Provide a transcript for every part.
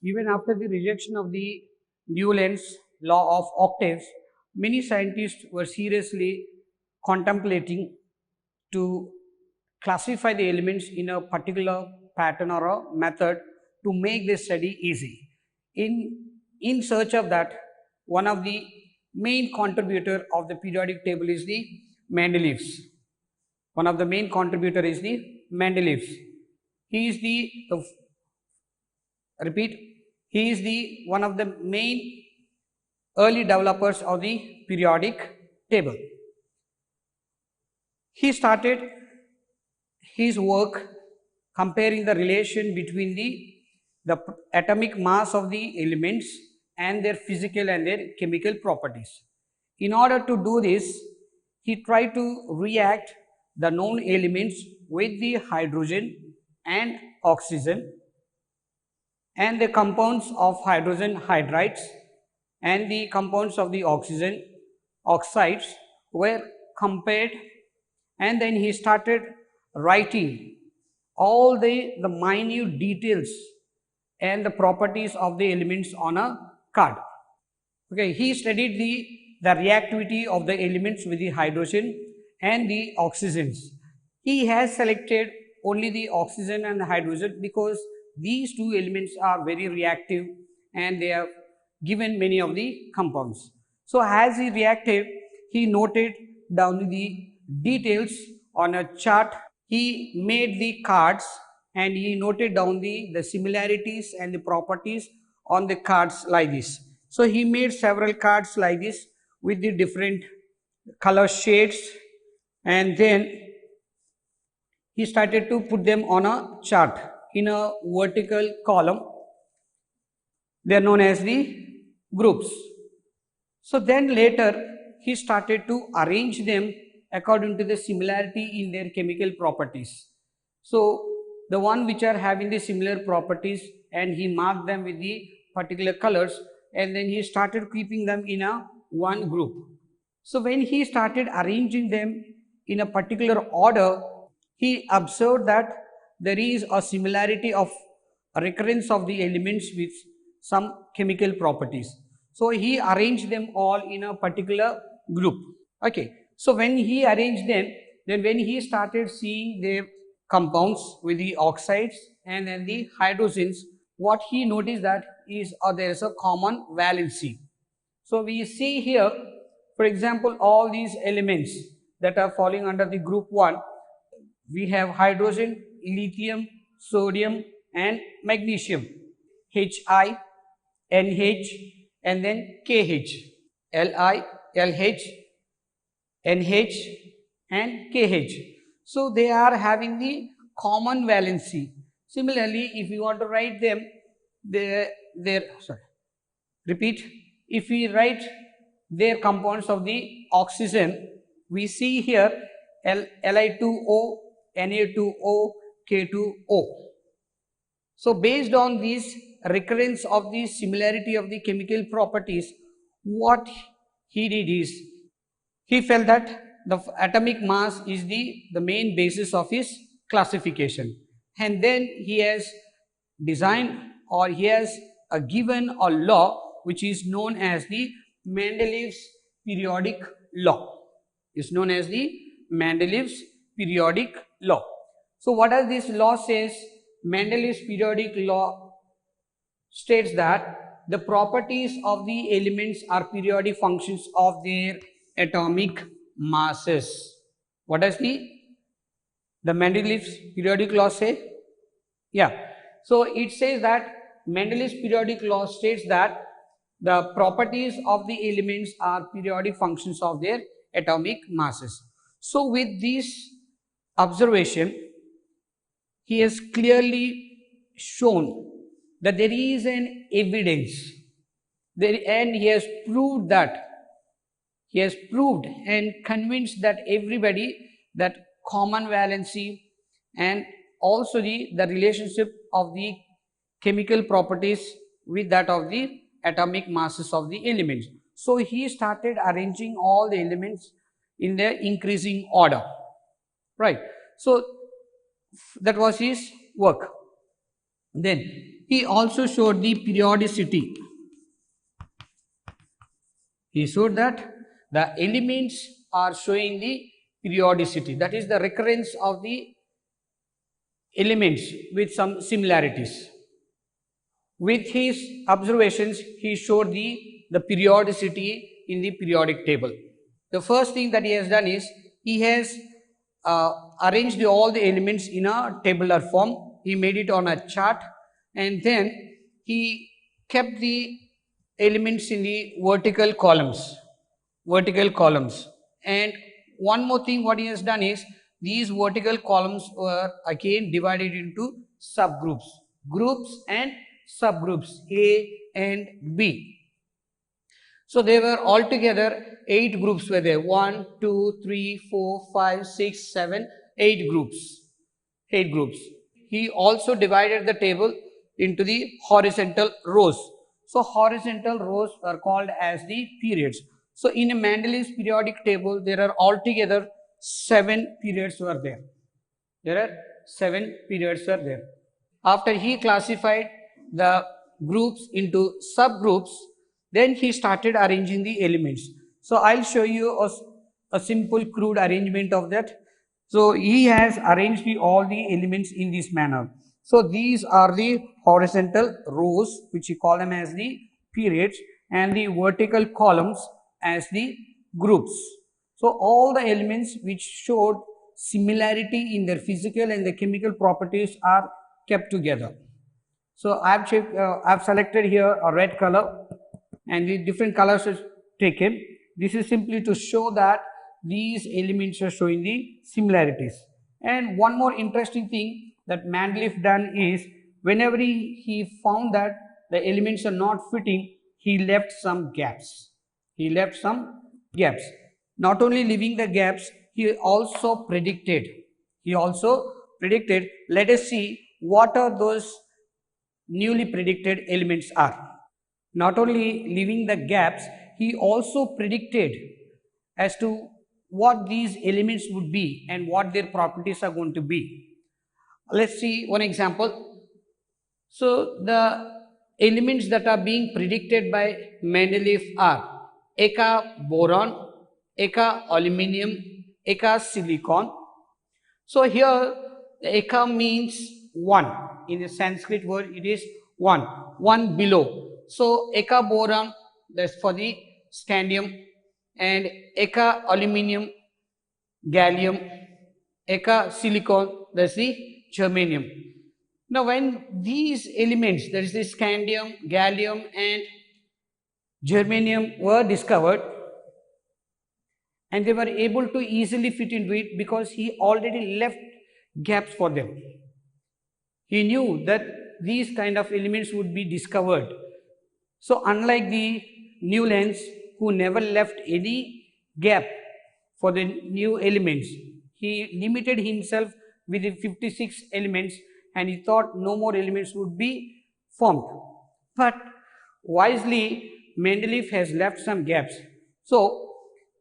Even after the rejection of the Newland's law of octaves, many scientists were seriously contemplating to classify the elements in a particular pattern or a method to make this study easy. In search of that, one of the main contributor of the periodic table is the Mendeleev's. One of the main contributor is the Mendeleev's. He is the repeat, he is the one of the main early developers of the periodic table. He started his work comparing the relation between the atomic mass of the elements and their physical and their chemical properties. In order to do this, he tried to react the known elements with the hydrogen and oxygen and the compounds of hydrogen hydrides and the compounds of the oxygen oxides were compared, and then he started writing all the minute details and the properties of the elements on a card. Okay, he studied the reactivity of the elements with the hydrogen and the oxygens. He has selected only the oxygen and the hydrogen because these two elements are very reactive and they have given many of the compounds. So as he reacted, he noted down the details on a chart. He made the cards and he noted down the similarities and the properties on the cards like this. So he made several cards like this with the different color shades, and then he started to put them on a chart in a vertical column. They are known as the groups. So then later he started to arrange them according to the similarity in their chemical properties. So the one which are having the similar properties, and he marked them with the particular colors, and then he started keeping them in a one group. So when he started arranging them in a particular order, he observed that there is a similarity of recurrence of the elements with some chemical properties. So he arranged them all in a particular group. Okay. So when he arranged them, then when he started seeing the compounds with the oxides and then the hydrogens, what he noticed that is there is a common valency. So we see here, for example, all these elements that are falling under the group 1, we have hydrogen, lithium, sodium and magnesium, Hi, NH and then KH, Li, LH, NH and KH. So they are having the common valency. Similarly, if you want to write them, if we write their compounds of the oxygen, we see here Li2O, Na2O, K2O. So based on this recurrence of the similarity of the chemical properties, what he did is, he felt that the atomic mass is the main basis of his classification, and then he has designed, or he has given a law which is known as the Mendeleev's periodic law. Is known as the Mendeleev's periodic law. So what does this law says? Mendeleev's periodic law states that the properties of the elements are periodic functions of their atomic masses. What does the Mendeleev's periodic law say? Yeah. So it says that Mendeleev's periodic law states that the properties of the elements are periodic functions of their atomic masses. So with this observation, he has clearly shown that there is an evidence there, and he has proved and convinced that everybody that common valency and also the relationship of the chemical properties with that of the atomic masses of the elements. So he started arranging all the elements in their increasing order, right? So that was his work. Then he also showed the periodicity. He showed that the elements are showing the periodicity, that is the recurrence of the elements with some similarities. With his observations, he showed the periodicity in the periodic table. The first thing that he has done is he has arranged all the elements in a tabular form. He made it on a chart, and then he kept the elements in the vertical columns. And one more thing what he has done is these vertical columns were again divided into subgroups, groups and subgroups A and B. So there were altogether 8 groups were there. 1, 2, 3, 4, 5, 6, 7, 8 groups. 8 groups. He also divided the table into the horizontal rows. So horizontal rows are called as the periods. So in a Mendeleev's periodic table, there are altogether 7 periods were there. There are 7 periods were there. After he classified the groups into subgroups, then he started arranging the elements. So I'll show you a simple crude arrangement of that. So he has arranged all the elements in this manner. So these are the horizontal rows, which we call them as the periods, and the vertical columns as the groups. So all the elements which showed similarity in their physical and the chemical properties are kept together. So I've selected here a red color, and the different colors are taken. This is simply to show that these elements are showing the similarities. And one more interesting thing that Mendeleev done is, whenever he found that the elements are not fitting, he left some gaps. Not only leaving the gaps, he also predicted. Let us see what are those newly predicted elements are. Not only leaving the gaps, he also predicted as to what these elements would be and what their properties are going to be. Let's see one example. So the elements that are being predicted by Mendeleev are Eka boron, Eka aluminium, Eka silicon. So here the Eka means 1. In the Sanskrit word it is 1 below. So Eka boron, that's for the scandium, and Eka aluminium, gallium, Eka silicon, that's the germanium. Now when these elements, that is the scandium, gallium and germanium, were discovered, and they were able to easily fit into it because he already left gaps for them. He knew that these kind of elements would be discovered. So unlike the Newlands, who never left any gap for the new elements, he limited himself with the 56 elements, and he thought no more elements would be formed. But wisely, Mendeleev has left some gaps. So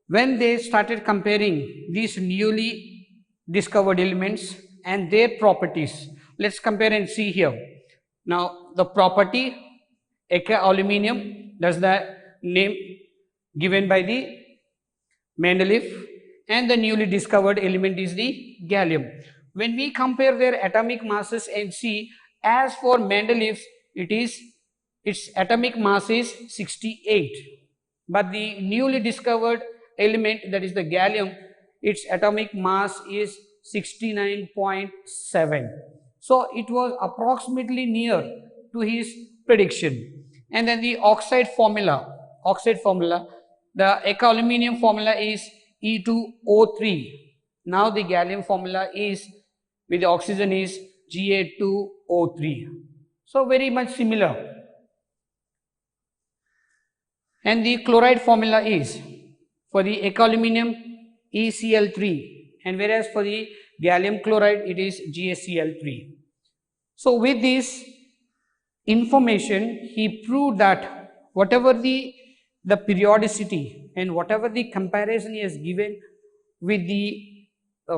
when they started comparing these newly discovered elements and their properties, let's compare and see here. Now the property Eka aluminium, that's the name given by the Mendeleev, and the newly discovered element is the gallium. When we compare their atomic masses and see, as for Mendeleev's, its atomic mass is 68, but the newly discovered element, that is the gallium, its atomic mass is 69.7. So it was approximately near to his prediction. And then the oxide formula, the Eka aluminium formula is E2O3. Now the gallium formula is, with the oxygen, is Ga2O3. So very much similar. And the chloride formula is, for the Eka aluminium, ECl3, and whereas for the gallium chloride it is GaCl3. So with this information, he proved that whatever the periodicity and whatever the comparison he has given with the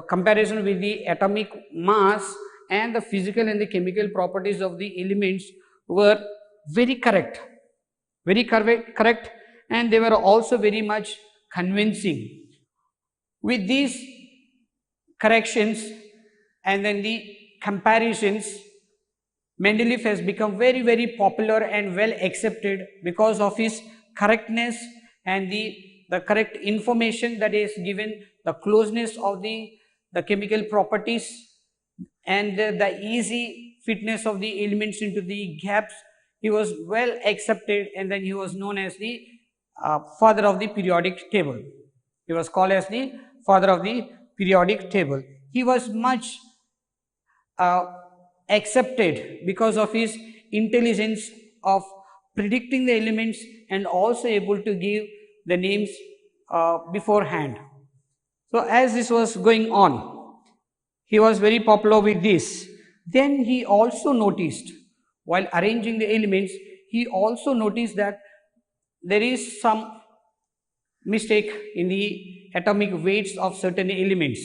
comparison with the atomic mass and the physical and the chemical properties of the elements were very correct, correct, and they were also very much convincing. With these corrections and then the comparisons, Mendeleev has become very popular and well accepted because of his correctness and the correct information that is given, the closeness of the chemical properties, and the easy fitness of the elements into the gaps. He was well accepted, and then he was known as the father of the periodic table. He was called as the father of the periodic table. He was much accepted because of his intelligence of predicting the elements and also able to give the names beforehand. So as this was going on, he was very popular with this. Then he also noticed, while arranging the elements, he also noticed that there is some mistake in the atomic weights of certain elements.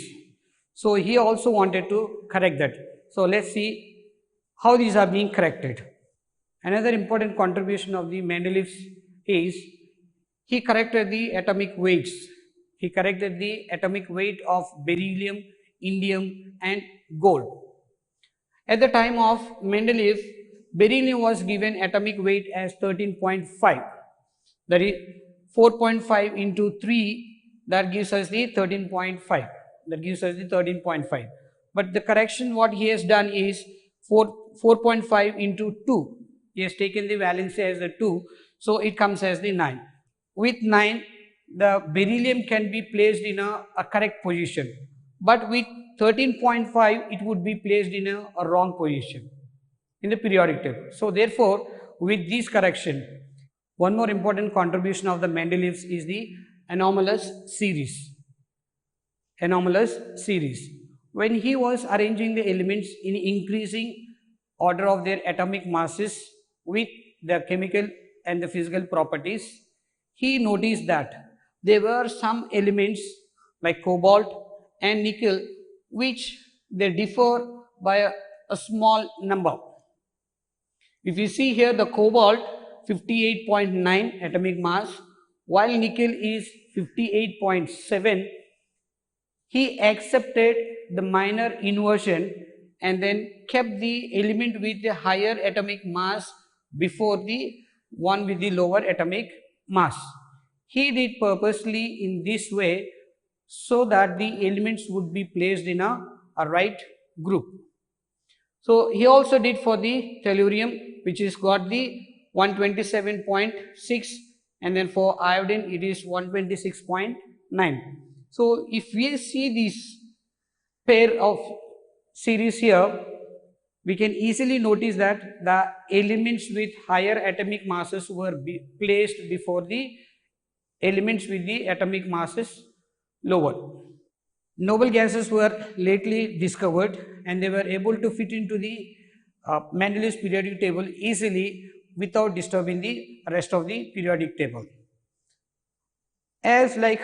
So he also wanted to correct that. So let's see how these are being corrected. Another important contribution of the Mendeleev is he corrected the atomic weights. He corrected the atomic weight of beryllium, indium and gold. At the time of Mendeleev, beryllium was given atomic weight as 13.5. That is 4.5 into 3, that gives us the 13.5. That gives us the 13.5. But the correction what he has done is 4.5 into 2. He has taken the valency as the 2, so it comes as the 9. With 9, the beryllium can be placed in a correct position, but with 13.5 it would be placed in a wrong position in the periodic table. So therefore, with this correction, one more important contribution of the Mendeleev's is the anomalous series. Anomalous series. When he was arranging the elements in increasing order of their atomic masses with the chemical and the physical properties, he noticed that there were some elements like cobalt and nickel which they differ by a small number. If you see here, the cobalt 58.9 atomic mass, while nickel is 58.7, he accepted the minor inversion and then kept the element with the higher atomic mass before the one with the lower atomic mass. He did purposely in this way so that the elements would be placed in a right group. So he also did for the tellurium, which is got the 127.6, and then for iodine it is 126.9. So if we see this pair of series here, we can easily notice that the elements with higher atomic masses were placed before the elements with the atomic masses lower. Noble gases were lately discovered and they were able to fit into the Mendeleev's periodic table easily without disturbing the rest of the periodic table. As like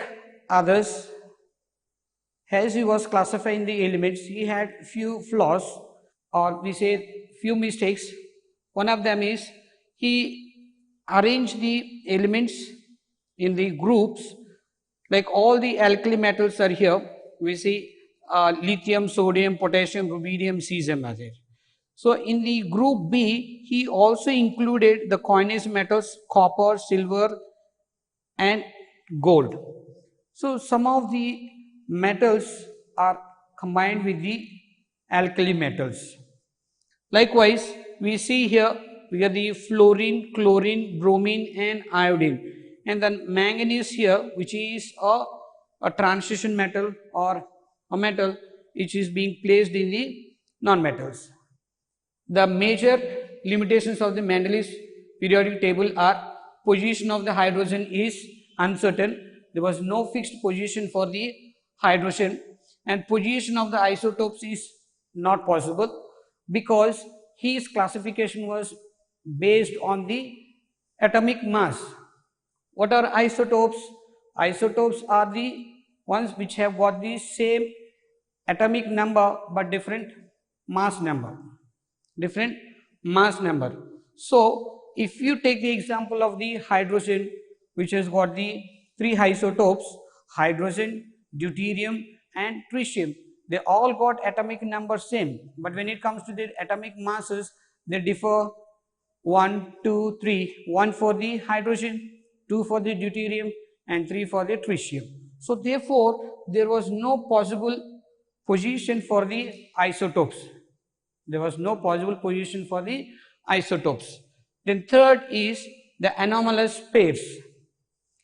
others, as he was classifying the elements, he had few flaws, or we say few mistakes. One of them is he arranged the elements in the groups, like all the alkali metals are here. We see lithium, sodium, potassium, rubidium, cesium are there. So in the group B, he also included the coinage metals copper, silver and gold. So some of the metals are combined with the alkali metals. Likewise, we see here we have the fluorine, chlorine, bromine and iodine, and then manganese here, which is a transition metal or a metal which is being placed in the non-metals. The major limitations of the Mendeleev's periodic table are position of the hydrogen is uncertain. There was no fixed position for the hydrogen, and position of the isotopes is not possible because his classification was based on the atomic mass. What are isotopes? Isotopes are the ones which have got the same atomic number but different mass number. So if you take the example of the hydrogen, which has got the three isotopes, hydrogen, deuterium and tritium, they all got atomic number same, but when it comes to the atomic masses, they differ 1, 2, 3, 1 for the hydrogen, 2 for the deuterium and 3 for the tritium. So therefore, there was no possible position for the isotopes. There was no possible position for the isotopes. Then third is the anomalous pairs.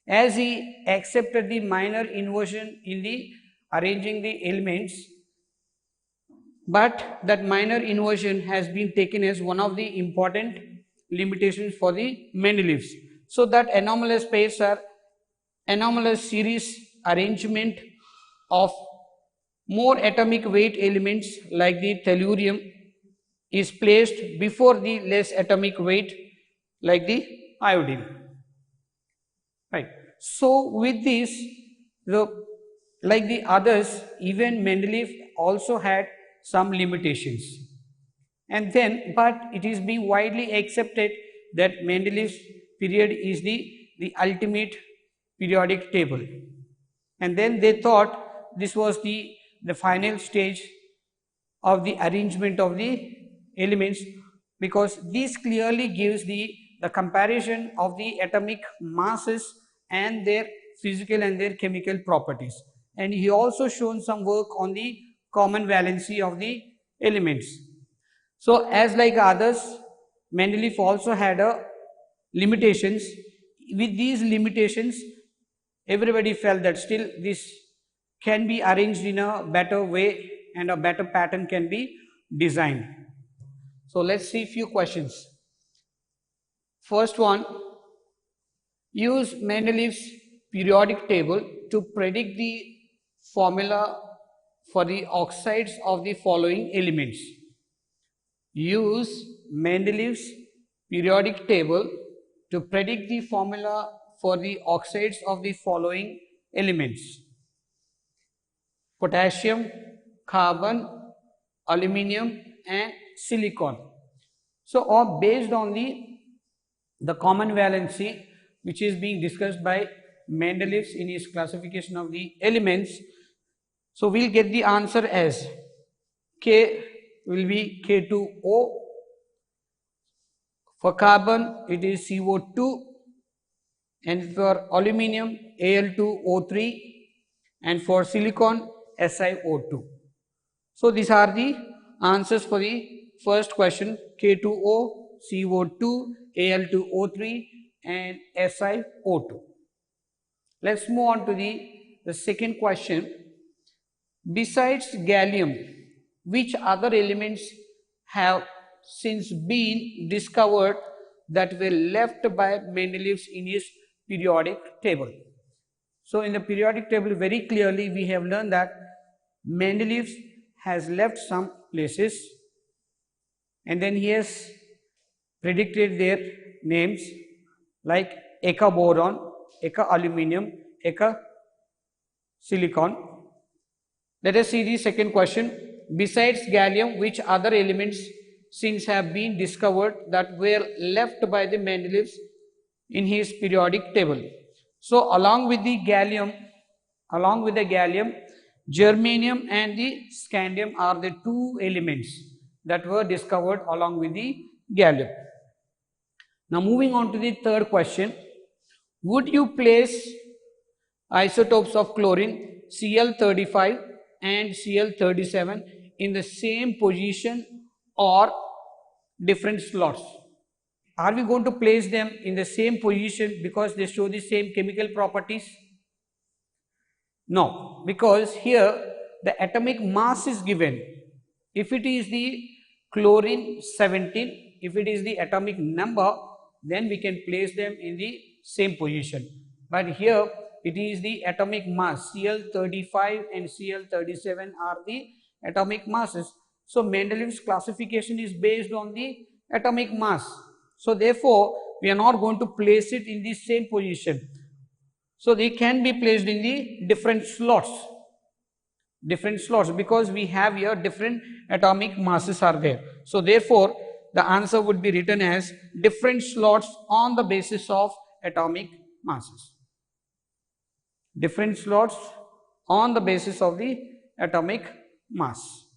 As he accepted the minor inversion in the arranging the elements, but that minor inversion has been taken as one of the important limitations for the Mendeleevs. So that anomalous pairs are anomalous series arrangement of more atomic weight elements like the tellurium is placed before the less atomic weight like the iodine, right. So with this, like the others, even Mendeleev also had some limitations, and then but it is being widely accepted that Mendeleev's period is the ultimate periodic table, and then they thought this was the final stage of the arrangement of the elements, because this clearly gives the comparison of the atomic masses and their physical and their chemical properties. And he also shown some work on the common valency of the elements. So as like others, Mendeleev also had a limitations. With these limitations, everybody felt that still this can be arranged in a better way and a better pattern can be designed. So let's see a few questions. First one, use Mendeleev's periodic table to predict the formula for the oxides of the following elements. Use Mendeleev's periodic table to predict the formula for the oxides of the following elements: potassium, carbon, aluminium and silicon. So all based on the common valency which is being discussed by Mendeleev in his classification of the elements. So we'll get the answer as K will be K2O. For carbon it is CO2, and for aluminium Al2O3, and for silicon SiO2. So these are the answers for the first question: K2O, CO2, Al2O3 and SiO2. Let's move on to the second question. Besides gallium, which other elements have since been discovered that were left by Mendeleev in his periodic table? So in the periodic table, very clearly we have learned that Mendeleev has left some places, and then he has predicted their names like Eka boron, Eka aluminium, Eka silicon. Let us see the second question. Besides gallium, which other elements since have been discovered that were left by the Mendeleev in his periodic table? So along with the gallium, germanium and the scandium are the two elements that were discovered along with the gallium. Now moving on to the third question. Would you place isotopes of chlorine Cl35 and Cl37 in the same position or different slots? Are we going to place them in the same position because they show the same chemical properties? No, because here the atomic mass is given. If it is the chlorine 17, if it is the atomic number, then we can place them in the same position. But here it is the atomic mass. Cl35 and Cl37 are the atomic masses. So Mendeleev's classification is based on the atomic mass. So therefore we are not going to place it in the same position. So they can be placed in the different slots because we have here different atomic masses are there. So therefore the answer would be written as different slots on the basis of atomic masses. Different slots on the basis of the atomic mass.